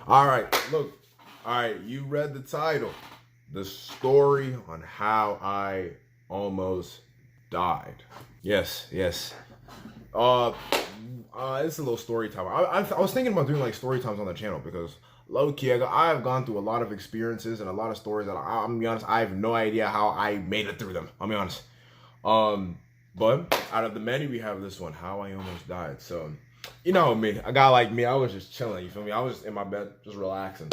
All right, look. All right, you read the title. The story on how I almost died. Yes, yes. Uh, it's a little story time. I was thinking about doing like story times on the channel because low key, I've gone through a lot of experiences and a lot of stories that I'm gonna be honest, I have no idea how I made it through them. I'll be honest. Um, but out of the many, we have this one, how I almost died. So, you know me, a guy like me, I was just chilling. You feel me? I was just in my bed, just relaxing.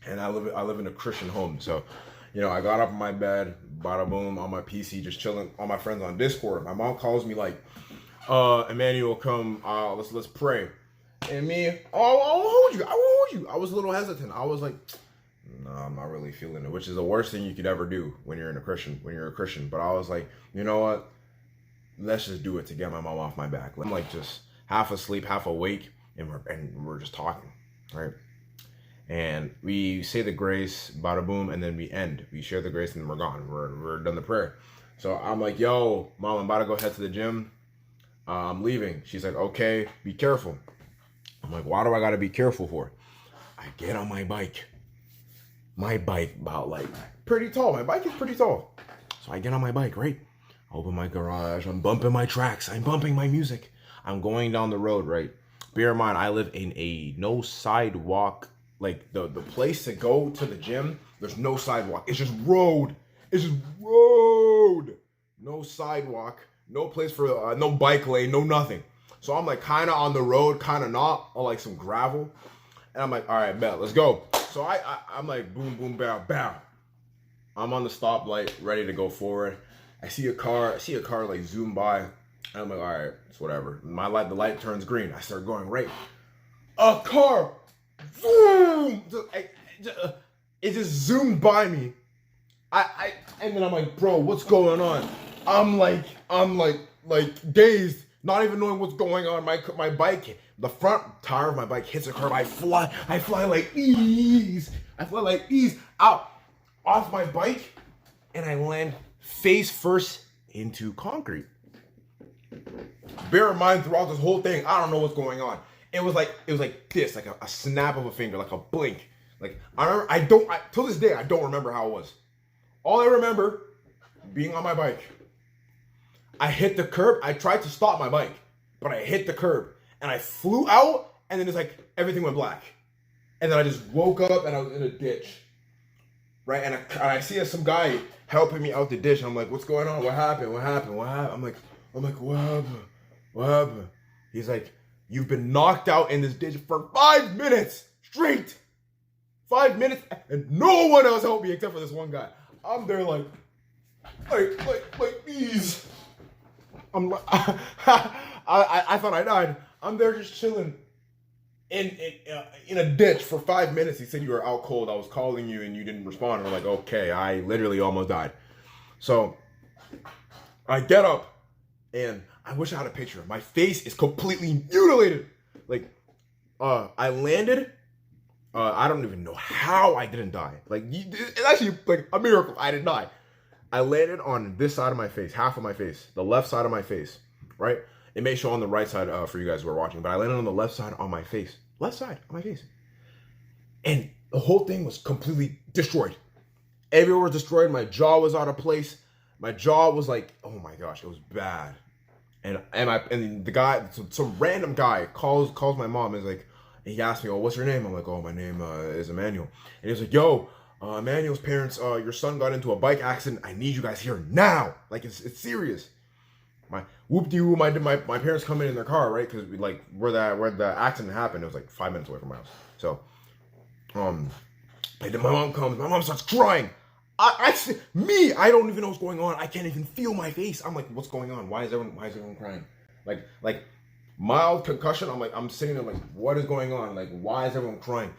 And I live in a Christian home, so I got up in my bed, bada boom, on my PC, just chilling. All my friends on Discord. My mom calls me like, Emmanuel, come, let's pray. And me, I won't hold you. I won't hold you. I was a little hesitant. I was like, no, I'm not really feeling it, which is the worst thing you could ever do when you're a Christian. But I was like, you know what? Let's just do it to get my mom off my back. I'm like just half asleep, half awake, and we're just talking, right? And we say the grace, bada boom, and then we end. We share the grace, and then we're gone. We're done the prayer. So I'm like, yo, mom, I'm about to go head to the gym. I'm leaving. She's like, okay, be careful. I'm like, why do I gotta be careful for? I get on my bike. My bike about like pretty tall. My bike is pretty tall. So I get on my bike, right? I open my garage. I'm bumping my tracks. I'm bumping my music. I'm going down the road, right? Bear in mind, I live in a no sidewalk. Like the place to go to the gym, there's no sidewalk. It's just road. It's just road. No sidewalk. No place for no bike lane. No nothing. So I'm like kind of on the road, kind of not, on like some gravel. And I'm like, all right, bet, let's go. So I'm like, boom, boom, bow, bow. I'm on the stoplight, ready to go forward. I see a car like zoom by. And I'm like, all right, it's whatever. The light turns green. I start going right. A car, boom! It just zoomed by me. And then I'm like, bro, what's going on? I'm like dazed, not even knowing what's going on. My bike, the front tire of my bike hits a curb. I fly like ease. Out off my bike, and I land face first into concrete. Bear in mind, throughout this whole thing, I don't know what's going on. It was like this, like a snap of a finger, like a blink. Like till this day, I don't remember how it was. All I remember being on my bike. I hit the curb. I tried to stop my bike, but I hit the curb and I flew out, and then it's like everything went black. And then I just woke up and I was in a ditch. Right? And I see some guy helping me out the ditch. I'm like, what's going on? What happened? I'm like, what happened? What happened? He's like, you've been knocked out in this ditch for 5 minutes straight. 5 minutes, and no one else helped me except for this one guy. I'm there like these. I'm like, I thought I died. I'm there just chilling in a ditch for 5 minutes. He said you were out cold. I was calling you and you didn't respond. We're like, okay, I literally almost died. So I get up, and I wish I had a picture. My face is completely mutilated. Like, I landed. I don't even know how I didn't die. Like, it's actually like a miracle I didn't die. I landed on this side of my face, half of my face, the left side of my face, right? It may show on the right side for you guys who are watching, but I landed on the left side on my face. Left side on my face. And the whole thing was completely destroyed. Everywhere was destroyed. My jaw was out of place. My jaw was like, oh my gosh, it was bad. And the guy, some random guy calls my mom and is like, and he asked me, oh, what's your name? I'm like, oh, my name is Emmanuel. And he's like, yo, Emmanuel's parents, your son got into a bike accident. I need you guys here now. Like, it's serious. My whoop-de-woo, my parents come in their car, right? Because where the accident happened, it was like 5 minutes away from my house. So, my mom comes. My mom starts crying. I don't even know what's going on. I can't even feel my face. I'm like, what's going on? Why is everyone crying? Like mild concussion. I'm sitting there like, what is going on? Like, why is everyone crying?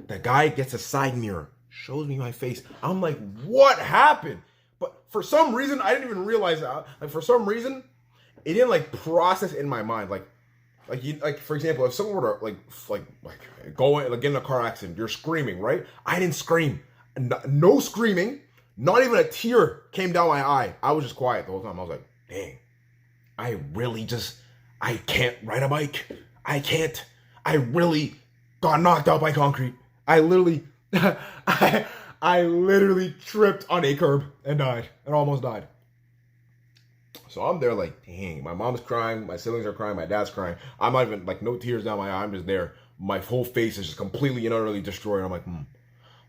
The guy gets a side mirror, shows me my face. I'm like, what happened? But for some reason, I didn't even realize that. Like, for some reason, it didn't like process in my mind. Like for example, if someone were to get in a car accident, you're screaming, right? I didn't scream. No screaming. Not even a tear came down my eye. I was just quiet the whole time. I was like, dang, I can't ride a bike. I can't. I really got knocked out by concrete. I literally, I literally tripped on a curb and died, and almost died. So I'm there like, dang, my mom's crying, my siblings are crying, my dad's crying. I'm not even, like, no tears down my eye, I'm just there. My whole face is just completely and utterly destroyed. I'm like,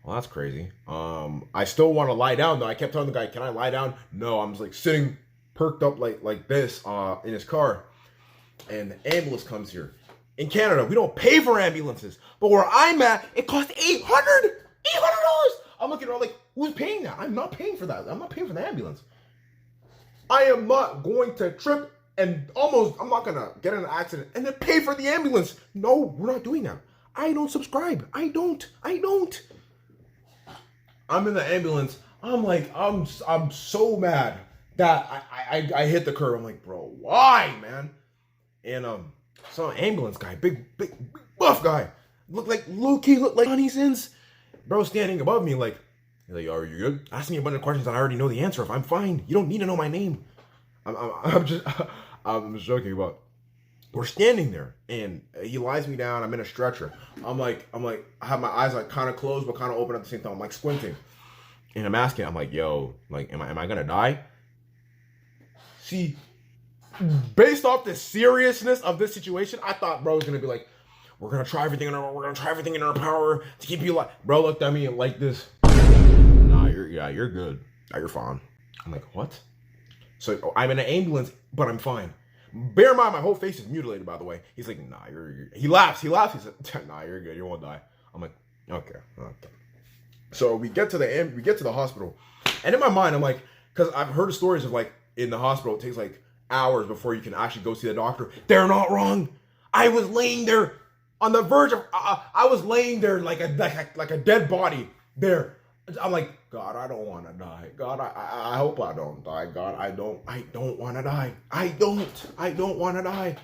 well, that's crazy. I still want to lie down though. I kept telling the guy, can I lie down? No, I'm just like sitting perked up like this in his car. And the ambulance comes here. In Canada, we don't pay for ambulances. But where I'm at, it costs $800. I'm looking around like, who's paying that? I'm not paying for that. I'm not paying for the ambulance. I am not going to trip and I'm not going to get in an accident and then pay for the ambulance. No, we're not doing that. I don't subscribe. I don't. I'm in the ambulance. I'm like, I'm so mad that I hit the curb. I'm like, bro, why, man? And some ambulance guy, big buff guy, looked like Honey Sins. Bro standing above me like, he's like, are you good? Ask me a bunch of questions that I already know the answer of. I'm fine. You don't need to know my name. I'm just joking about. We're standing there and he lies me down. I'm in a stretcher. I'm like, I have my eyes like kind of closed but kind of open at the same time. I'm like squinting. And I'm asking, I'm like, yo, like, am I gonna die? See, based off the seriousness of this situation, I thought bro was gonna be like, we're gonna try everything in our power to keep you alive. Bro looked at me like this. Nah, you're good. Nah, you're fine. I'm like, what? So I'm in an ambulance, but I'm fine. Bear in mind, my whole face is mutilated, by the way. He's like, nah, you're he laughs. He said, nah, you're good. You won't die. I'm like, okay. So we get to the hospital, and in my mind, I'm like, because I've heard stories of like in the hospital, it takes like hours before you can actually go see the doctor. They're not wrong. I was laying there on the verge of, I was laying there like a dead body there. I'm like, God, I don't want to die. God, I hope I don't die. God, I don't want to die. I don't want to die.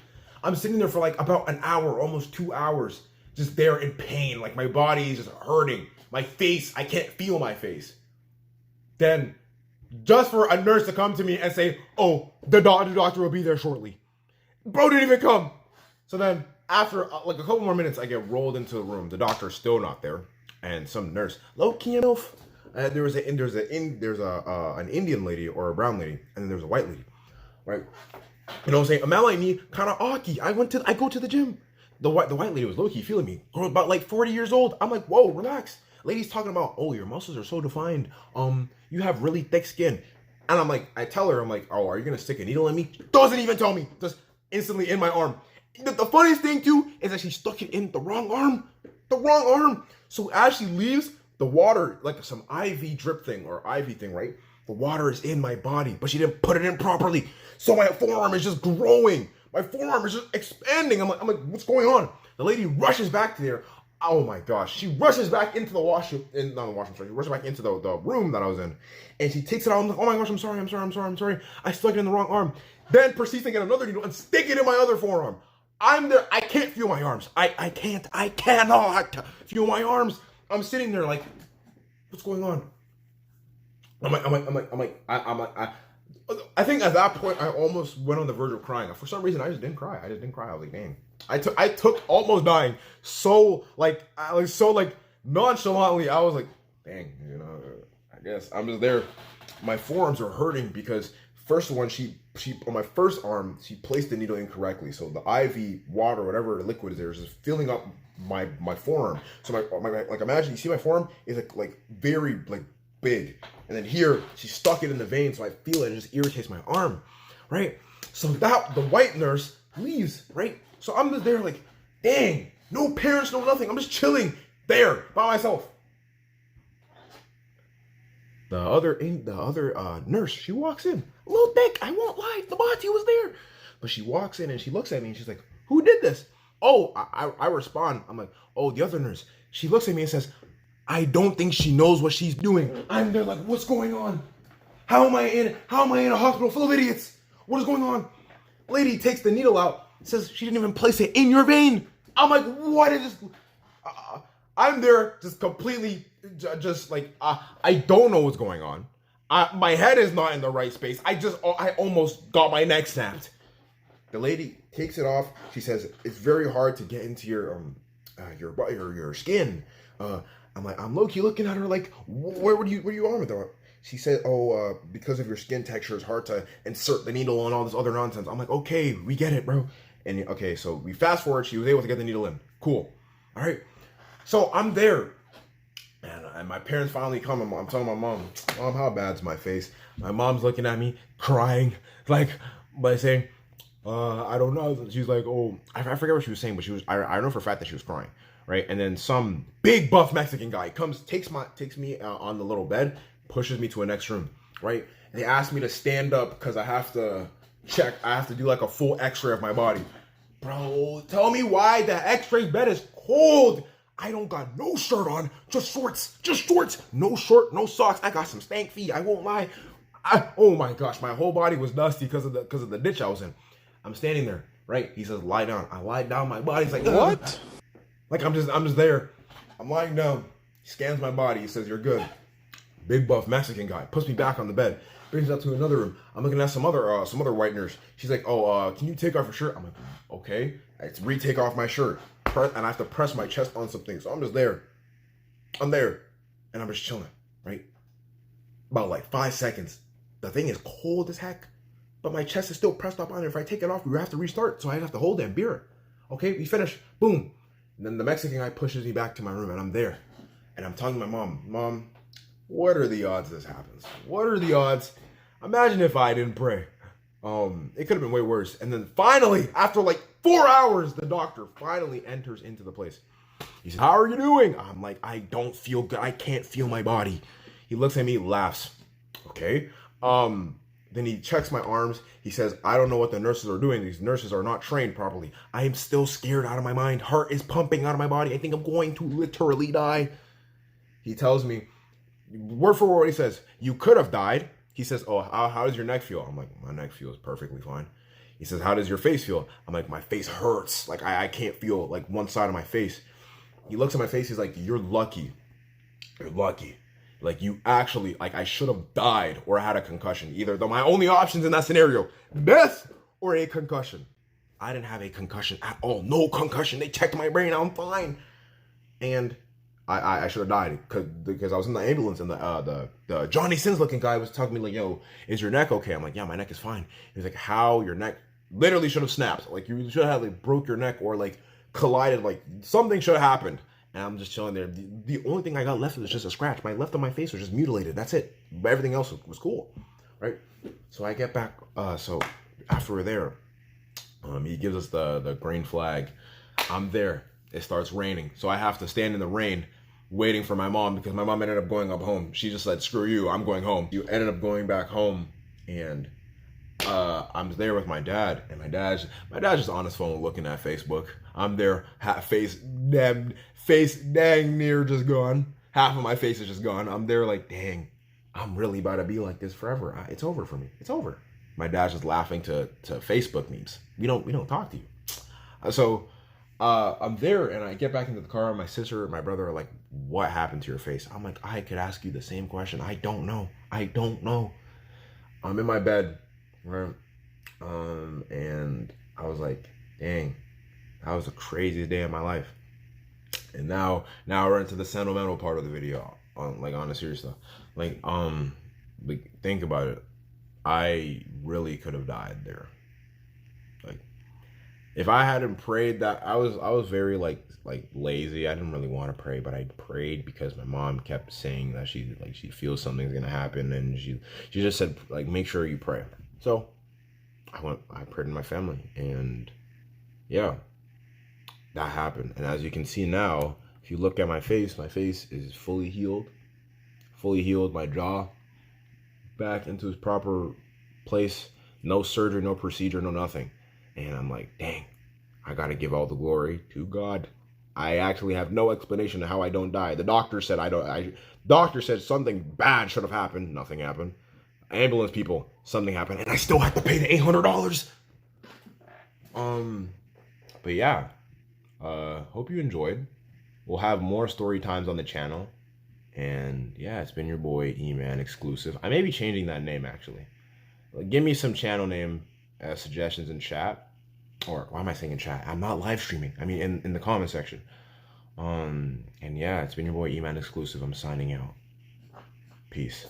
I'm sitting there for like about an hour, almost 2 hours, just there in pain. Like my body is just hurting. My face, I can't feel my face. Then, just for a nurse to come to me and say, oh, the doctor will be there shortly. Bro didn't even come. So then, after like a couple more minutes, I get rolled into the room. The doctor's still not there. And some nurse, low-key enough. There's an Indian lady or a brown lady, and then there's a white lady, right? You know what I'm saying? A man like me, kind of awky. I go to the gym. The white lady was low-key feeling me. Girl, about like 40 years old. I'm like, whoa, relax. Lady's talking about, oh, your muscles are so defined. You have really thick skin. And I'm like, I tell her, I'm like, oh, are you gonna stick a needle in me? Doesn't even tell me. Just instantly in my arm. The funniest thing too is that she stuck it in the wrong arm. So as she leaves, the water, like some IV drip thing or IV thing, right? The water is in my body, but she didn't put it in properly. So my forearm is just growing. My forearm is just expanding. I'm like, what's going on? The lady rushes back there. Oh my gosh. She rushes back into the washroom. She rushes back into the room that I was in. And she takes it out. I'm like, oh my gosh, I'm sorry. I stuck it in the wrong arm. Then proceeds to get another needle and stick it in my other forearm. I'm there. I can't feel my arms. I cannot feel my arms. I'm sitting there like, what's going on? I think at that point I almost went on the verge of crying. For some reason I just didn't cry. I was like, dang. I took almost dying so nonchalantly. I was like, dang, you know, I guess I'm just there. My forearms are hurting because first one, she on my first arm, she placed the needle incorrectly. So the IV water, whatever liquid is there, is just filling up my forearm. So my like imagine you see my forearm is like very like big, and then here she stuck it in the vein, so I feel it and it just irritates my arm, right? So that the white nurse leaves, right? So I'm just there like, dang, no parents, no nothing. I'm just chilling there by myself. The other nurse, she walks in, a little thick. I won't lie, the body was there, but she walks in and she looks at me and she's like, "Who did this?" Oh, I respond. I'm like, "Oh, the other nurse." She looks at me and says, "I don't think she knows what she's doing." I'm there like, what's going on? How am I in a hospital full of idiots? What is going on? Lady takes the needle out, says she didn't even place it in your vein. I'm like, what is this? I'm there just completely, just like, I don't know what's going on. My head is not in the right space. I almost got my neck snapped. The lady takes it off. She says, it's very hard to get into your skin. I'm like, I'm low-key looking at her like, where do you arm with that? She said, oh, because of your skin texture, it's hard to insert the needle and all this other nonsense. I'm like, okay, we get it, bro. And okay, so we fast forward, she was able to get the needle in. Cool. All right. So I'm there. And my parents finally come. I'm telling my mom, how bad's my face? My mom's looking at me, crying, like, by saying, I don't know. She's like, oh, I forget what she was saying, but I know for a fact that she was crying, right? And then some big buff Mexican guy comes, takes me on the little bed, pushes me to a next room, right? And they asked me to stand up because I have to do like a full x-ray of my body. Bro, tell me why the x-ray bed is cold. I don't got no shirt on, just shorts, no shirt, no socks. I got some stank feet, I won't lie. Oh my gosh, my whole body was dusty because of the ditch I was in. I'm standing there, right? He says, lie down. I lie down, my body's like, what? Like I'm just there. I'm lying down. He scans my body. He says, you're good. Big buff Mexican guy puts me back on the bed. Brings me up to another room. I'm looking at some other white nurse. She's like, oh, can you take off your shirt? I'm like, okay. I retake off my shirt. And I have to press my chest on something. So I'm just there. I'm there. And I'm just chilling, right? About like 5 seconds. The thing is cold as heck. But my chest is still pressed up on it. If I take it off, we have to restart. So I have to hold it and beer it. Okay, we finish. Boom. And then the Mexican guy pushes me back to my room and I'm there. And I'm telling my mom, what are the odds this happens? What are the odds? Imagine if I didn't pray. It could have been way worse. And then finally, after like 4 hours, the doctor finally enters into the place. He said, how are you doing? I'm like, I don't feel good. I can't feel my body. He looks at me, laughs. Okay. Then he checks my arms. He says, I don't know what the nurses are doing. These nurses are not trained properly. I am still scared out of my mind. Heart is pumping out of my body. I think I'm going to literally die. He tells me, word for word, he says, you could have died. He says, oh, how does your neck feel? I'm like, my neck feels perfectly fine. He says, how does your face feel? I'm like, my face hurts. Like, I can't feel like one side of my face. He looks at my face. He's like, you're lucky. You're lucky. Like, you actually, like, I should have died or had a concussion. Either, though my only options in that scenario, death or a concussion. I didn't have a concussion at all. No concussion. They checked my brain. I'm fine. And I should have died because I was in the ambulance and the Johnny Sins looking guy was talking to me like, yo, is your neck okay? I'm like, yeah, my neck is fine. He was like, how your neck literally should have snapped. Like, you should have like broke your neck or like collided. Like, something should have happened. And I'm just chilling there. The only thing I got left was just a scratch. My left of my face was just mutilated. That's it. But everything else was cool, right? So I get back. So after we're there, he gives us the green flag. I'm there. It starts raining. So I have to stand in the rain waiting for my mom because my mom ended up going up home. She just said, screw you, I'm going home. You ended up going back home and I'm there with my dad, and my dad's just on his phone looking at Facebook. I'm there, face dang near just gone. Half of my face is just gone. I'm there like, dang, I'm really about to be like this forever. It's over for me. It's over. My dad's just laughing to Facebook memes. We don't talk to you. So I'm there, and I get back into the car, and my sister and my brother are like, what happened to your face? I'm like, I could ask you the same question. I don't know. I'm in my bed, right? And I was like, dang, that was the craziest day of my life. And now we're into the sentimental part of the video, on a serious stuff. Like, think about it. I really could have died there. Like, if I hadn't prayed, that I was very like lazy. I didn't really want to pray, but I prayed because my mom kept saying that she feels something's gonna happen, and she just said, like, make sure you pray. So I prayed in my family, and yeah, that happened. And as you can see now, if you look at my face is fully healed. My jaw back into its proper place. No surgery, no procedure, no nothing. And I'm like, dang, I gotta give all the glory to God. I actually have no explanation of how I don't die. The doctor said doctor said something bad should have happened. Nothing happened. Ambulance people, something happened, and I still have to pay the $800. But yeah, hope you enjoyed. We'll have more story times on the channel. And yeah, it's been your boy E-Man Exclusive. I may be changing that name actually. Give me some channel name suggestions in chat. Or why am I saying in chat? I'm not live streaming. I mean in the comment section. And yeah, it's been your boy E-Man Exclusive. I'm signing out. Peace.